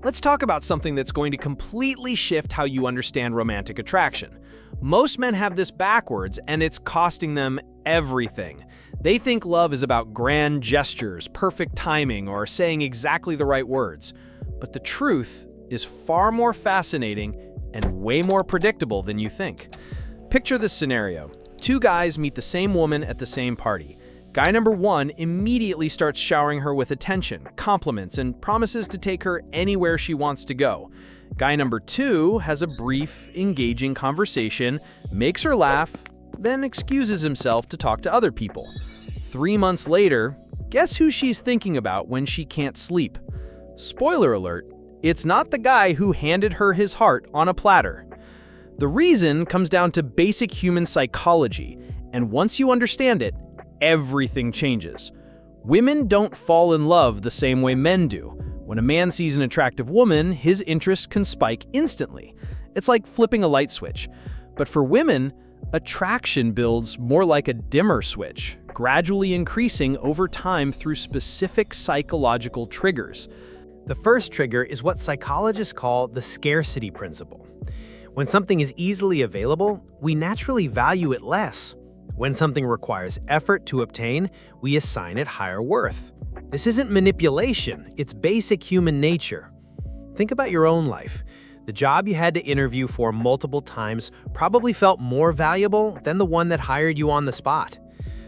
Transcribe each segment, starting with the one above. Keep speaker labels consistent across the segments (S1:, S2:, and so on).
S1: Let's talk about something that's going to completely shift how you understand romantic attraction. Most men have this backwards, and it's costing them everything. They think love is about grand gestures, perfect timing, or saying exactly the right words. But the truth is far more fascinating and way more predictable than you think. Picture this scenario. Two guys meet the same woman at the same party. Guy number one immediately starts showering her with attention, compliments, and promises to take her anywhere she wants to go. Guy number two has a brief, engaging conversation, makes her laugh, then excuses himself to talk to other people. 3 months later, guess who she's thinking about when she can't sleep? Spoiler alert, it's not the guy who handed her his heart on a platter. The reason comes down to basic human psychology, and once you understand it, everything changes. Women don't fall in love the same way men do. When a man sees an attractive woman, his interest can spike instantly. It's like flipping a light switch. But for women, attraction builds more like a dimmer switch, gradually increasing over time through specific psychological triggers.
S2: The first trigger is what psychologists call the scarcity principle. When something is easily available, we naturally value it less. When something requires effort to obtain, we assign it higher worth. This isn't manipulation, it's basic human nature. Think about your own life. The job you had to interview for multiple times probably felt more valuable than the one that hired you on the spot.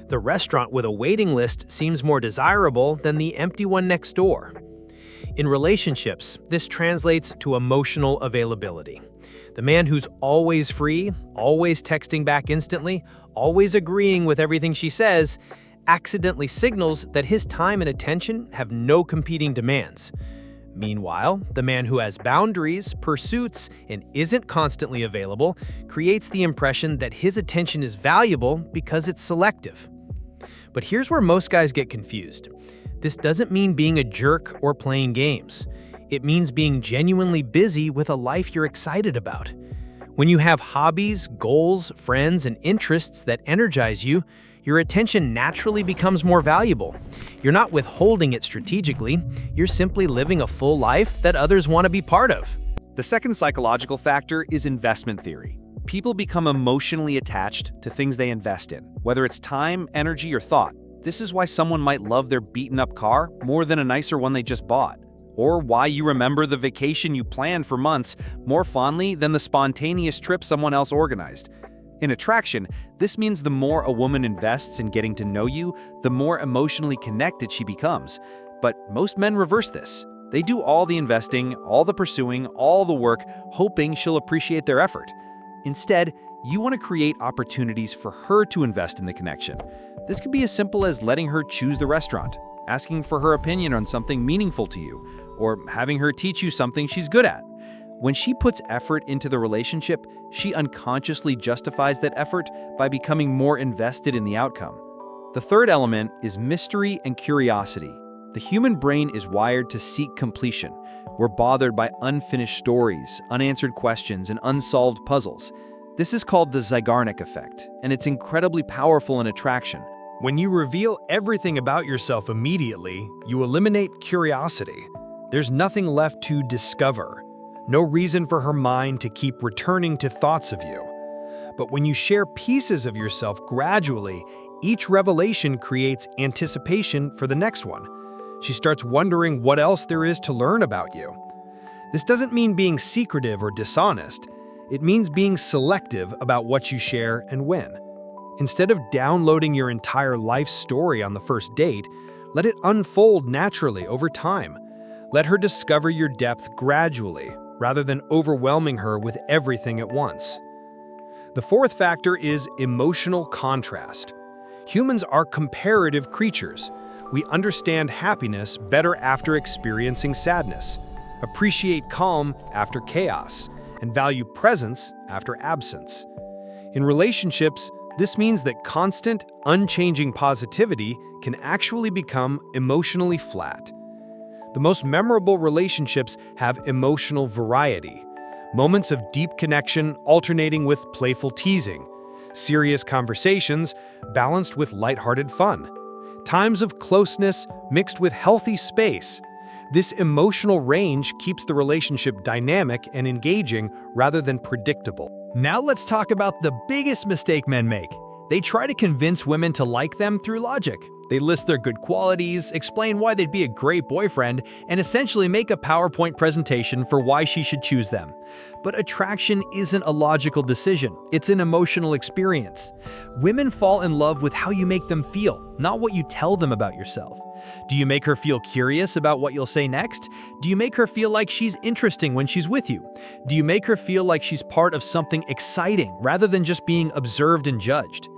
S2: The restaurant with a waiting list seems more desirable than the empty one next door. In relationships, this translates to emotional availability. The man who's always free, always texting back instantly, always agreeing with everything she says, accidentally signals that his time and attention have no competing demands. Meanwhile, the man who has boundaries, pursuits, and isn't constantly available creates the impression that his attention is valuable because it's selective. But here's where most guys get confused. This doesn't mean being a jerk or playing games. It means being genuinely busy with a life you're excited about. When you have hobbies, goals, friends, and interests that energize you, your attention naturally becomes more valuable. You're not withholding it strategically, you're simply living a full life that others want to be part of.
S3: The second psychological factor is investment theory. People become emotionally attached to things they invest in, whether it's time, energy, or thought. This is why someone might love their beaten-up car more than a nicer one they just bought. Or why you remember the vacation you planned for months more fondly than the spontaneous trip someone else organized. In attraction, this means the more a woman invests in getting to know you, the more emotionally connected she becomes. But most men reverse this. They do all the investing, all the pursuing, all the work, hoping she'll appreciate their effort. Instead, you want to create opportunities for her to invest in the connection. This could be as simple as letting her choose the restaurant, asking for her opinion on something meaningful to you, or having her teach you something she's good at. When she puts effort into the relationship, she unconsciously justifies that effort by becoming more invested in the outcome. The third element is mystery and curiosity. The human brain is wired to seek completion. We're bothered by unfinished stories, unanswered questions, and unsolved puzzles. This is called the Zeigarnik effect, and it's incredibly powerful in attraction.
S4: When you reveal everything about yourself immediately, you eliminate curiosity. There's nothing left to discover. No reason for her mind to keep returning to thoughts of you. But when you share pieces of yourself gradually, each revelation creates anticipation for the next one. She starts wondering what else there is to learn about you. This doesn't mean being secretive or dishonest. It means being selective about what you share and when. Instead of downloading your entire life story on the first date, let it unfold naturally over time. Let her discover your depth gradually, rather than overwhelming her with everything at once. The fourth factor is emotional contrast. Humans are comparative creatures. We understand happiness better after experiencing sadness, appreciate calm after chaos, and value presence after absence. In relationships, this means that constant, unchanging positivity can actually become emotionally flat. The most memorable relationships have emotional variety, moments of deep connection alternating with playful teasing, serious conversations balanced with lighthearted fun, times of closeness mixed with healthy space. This emotional range keeps the relationship dynamic and engaging rather than predictable. Now let's talk about the biggest mistake men make. They try to convince women to like them through logic. They list their good qualities, explain why they'd be a great boyfriend, and essentially make a PowerPoint presentation for why she should choose them. But attraction isn't a logical decision, it's an emotional experience. Women fall in love with how you make them feel, not what you tell them about yourself. Do you make her feel curious about what you'll say next? Do you make her feel like she's interesting when she's with you? Do you make her feel like she's part of something exciting rather than just being observed and judged?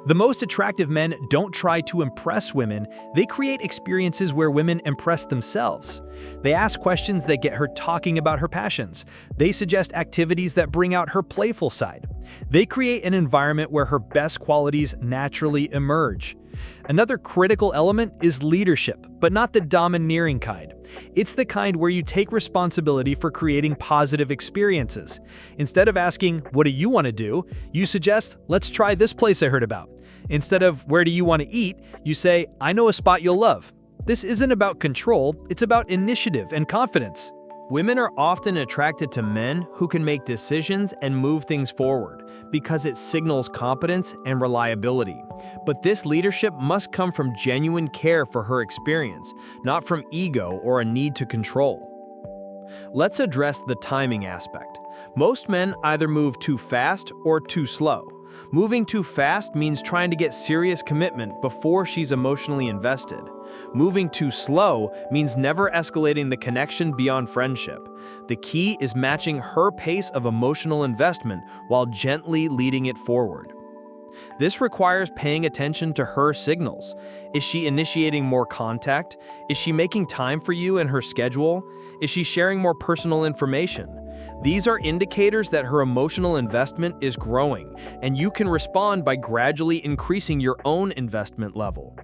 S4: The most attractive men don't try to impress women, they create experiences where women impress themselves. They ask questions that get her talking about her passions. They suggest activities that bring out her playful side. They create an environment where her best qualities naturally emerge. Another critical element is leadership, but not the domineering kind. It's the kind where you take responsibility for creating positive experiences. Instead of asking, "What do you want to do?" you suggest, "Let's try this place I heard about." Instead of, "Where do you want to eat?" you say, "I know a spot you'll love." This isn't about control, it's about initiative and confidence.
S1: Women are often attracted to men who can make decisions and move things forward because it signals competence and reliability. But this leadership must come from genuine care for her experience, not from ego or a need to control. Let's address the timing aspect. Most men either move too fast or too slow. Moving too fast means trying to get serious commitment before she's emotionally invested. Moving too slow means never escalating the connection beyond friendship. The key is matching her pace of emotional investment while gently leading it forward. This requires paying attention to her signals. Is she initiating more contact? Is she making time for you in her schedule? Is she sharing more personal information? These are indicators that her emotional investment is growing, and you can respond by gradually increasing your own investment level.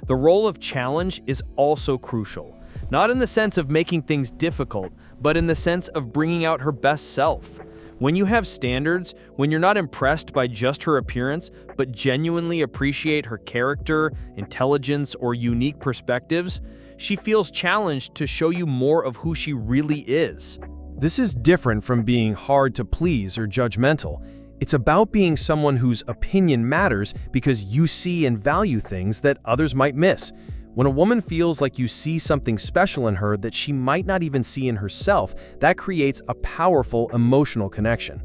S1: The role of challenge is also crucial, not in the sense of making things difficult, but in the sense of bringing out her best self. When you have standards, when you're not impressed by just her appearance, but genuinely appreciate her character, intelligence, or unique perspectives, she feels challenged to show you more of who she really is.
S4: This is different from being hard to please or judgmental. It's about being someone whose opinion matters because you see and value things that others might miss. When a woman feels like you see something special in her that she might not even see in herself, that creates a powerful emotional connection.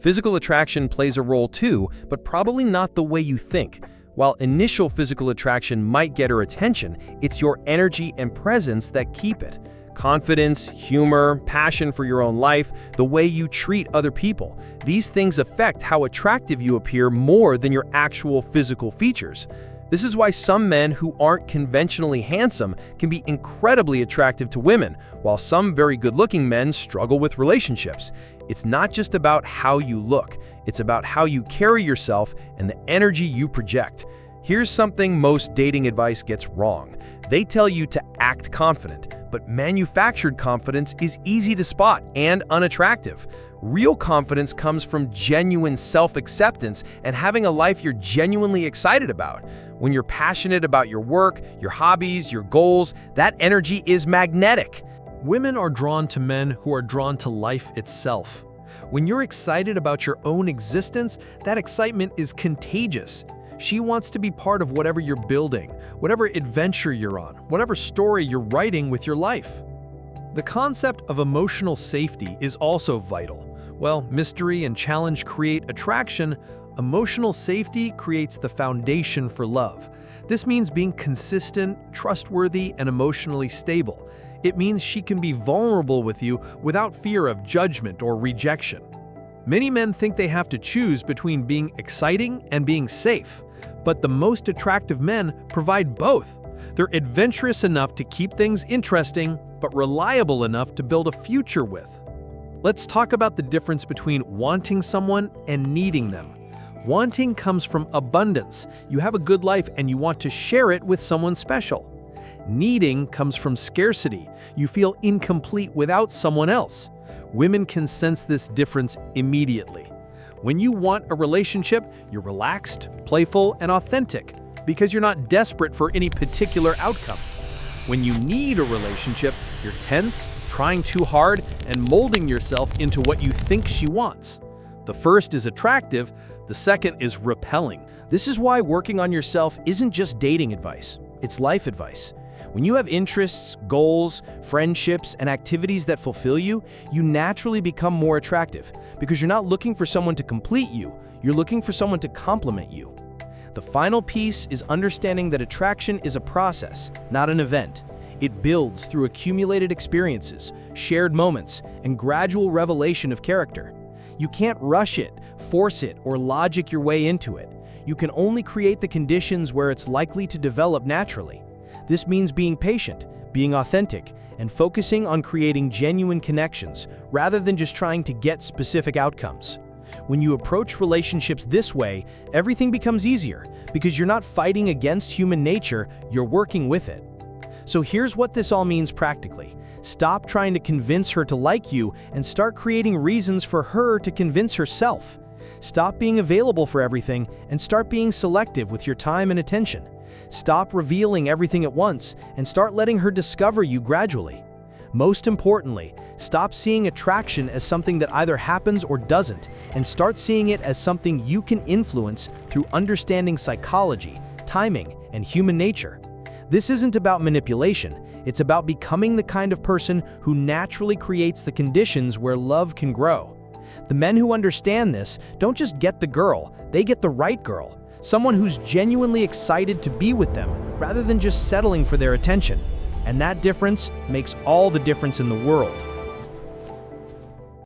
S4: Physical attraction plays a role too, but probably not the way you think. While initial physical attraction might get her attention, it's your energy and presence that keep it. Confidence, humor, passion for your own life, the way you treat other people. These things affect how attractive you appear more than your actual physical features. This is why some men who aren't conventionally handsome can be incredibly attractive to women, while some very good-looking men struggle with relationships. It's not just about how you look, it's about how you carry yourself and the energy you project. Here's something most dating advice gets wrong. They tell you to act confident, but manufactured confidence is easy to spot and unattractive. Real confidence comes from genuine self-acceptance and having a life you're genuinely excited about. When you're passionate about your work, your hobbies, your goals, that energy is magnetic.
S2: Women are drawn to men who are drawn to life itself. When you're excited about your own existence, that excitement is contagious. She wants to be part of whatever you're building, whatever adventure you're on, whatever story you're writing with your life. The concept of emotional safety is also vital. While mystery and challenge create attraction, emotional safety creates the foundation for love. This means being consistent, trustworthy, and emotionally stable. It means she can be vulnerable with you without fear of judgment or rejection. Many men think they have to choose between being exciting and being safe, but the most attractive men provide both. They're adventurous enough to keep things interesting, but reliable enough to build a future with. Let's talk about the difference between wanting someone and needing them. Wanting comes from abundance. You have a good life and you want to share it with someone special. Needing comes from scarcity. You feel incomplete without someone else. Women can sense this difference immediately. When you want a relationship, you're relaxed, playful, and authentic because you're not desperate for any particular outcome. When you need a relationship, You're tense, trying too hard, and molding yourself into what you think she wants. The first is attractive, the second is repelling. This is why working on yourself isn't just dating advice, it's life advice. When you have interests, goals, friendships, and activities that fulfill you, you naturally become more attractive because you're not looking for someone to complete you, you're looking for someone to complement you. The final piece is understanding that attraction is a process, not an event. It builds through accumulated experiences, shared moments, and gradual revelation of character. You can't rush it, force it, or logic your way into it. You can only create the conditions where it's likely to develop naturally. This means being patient, being authentic, and focusing on creating genuine connections rather than just trying to get specific outcomes. When you approach relationships this way, everything becomes easier because you're not fighting against human nature, you're working with it. So here's what this all means practically. Stop trying to convince her to like you and start creating reasons for her to convince herself. Stop being available for everything and start being selective with your time and attention. Stop revealing everything at once and start letting her discover you gradually. Most importantly, stop seeing attraction as something that either happens or doesn't, and start seeing it as something you can influence through understanding psychology, timing, and human nature. This isn't about manipulation, it's about becoming the kind of person who naturally creates the conditions where love can grow. The men who understand this don't just get the girl, they get the right girl. Someone who's genuinely excited to be with them, rather than just settling for their attention. And that difference makes all the difference in the world.